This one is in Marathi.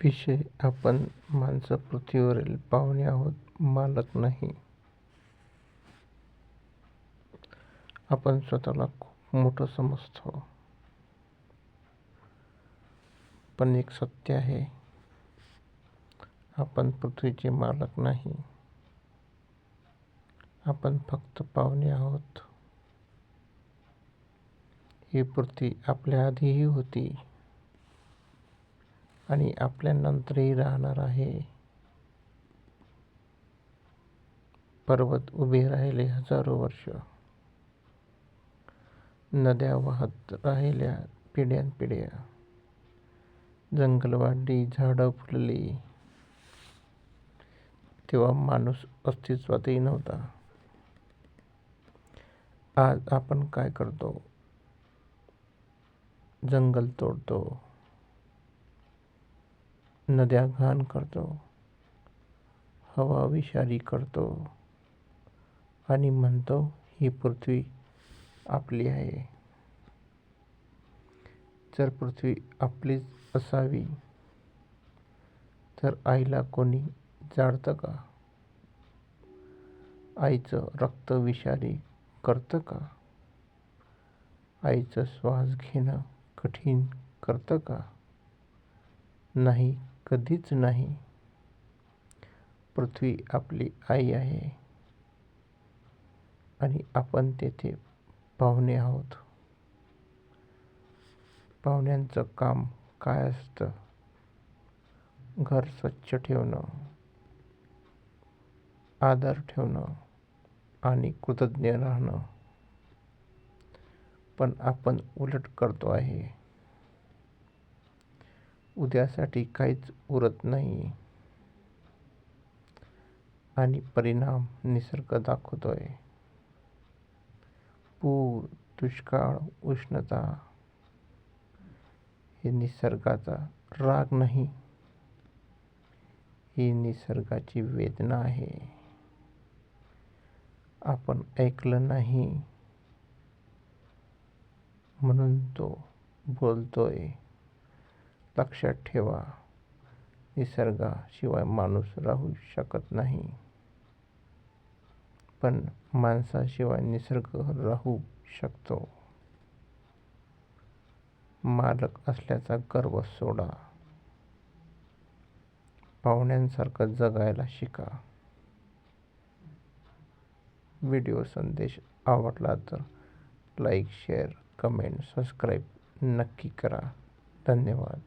विषय आपण माणसं पृथ्वीवरील पाहुणे आहोत, मालक नाही. आपण स्वतःला खूप मोठं समजतो, पण एक सत्य आहे, आपण पृथ्वीचे मालक नाही. आपण फक्त पाहुणे आहोत. ही पृथ्वी आपल्या आधीही होती आणि आपल्या नंतरही राहणार आहे. पर्वत उभे राहिले हजारो वर्ष, नद्या वाहत राहिल्या पिढ्यानपिढ्या, जंगल वाढली, झाडं फुलली, तेव्हा माणूस अस्तित्वातही नव्हता. आज आपण काय करतो? जंगल तोडतो, नद्या घाण करतो, हवा विषारी करतो आणि म्हणतो ही पृथ्वी आपली आहे. जर पृथ्वी आपलीच असावी तर आईला कोणी जाळतं का? आईचं रक्त विषारी करतं का? आईचं श्वास घेणं कठीण करतं का? नाही, कधीच नाही. पृथ्वी आपली आई आहे आणि आपण तेथे पाहुणे आहोत. पाहुण्यांचं काम काय असतं? घर स्वच्छ ठेवणं, आदर ठेवणं आणि कृतज्ञ राहणं. पण आपण उलट करतो आहे. उद्यासाठी काहीच उरत नाही आणि परिणाम निसर्ग दाखवतोय. पूर, दुष्काळ, उष्णता हे निसर्गाचा राग नाही, ही निसर्गाची वेदना आहे. आपण ऐकलं नाही म्हणून तो बोलतोय. लक्षात ठेवा, निसर्गाशिवाय माणूस राहू शकत नाही, पण माणसाशिवाय निसर्ग राहू शकतो. मालक असल्याचा गर्व सोडा, पाहुण्यांसारखं जगायला शिका. व्हिडिओ संदेश आवडला तर लाईक, शेअर, कमेंट, सबस्क्राईब नक्की करा. धन्यवाद.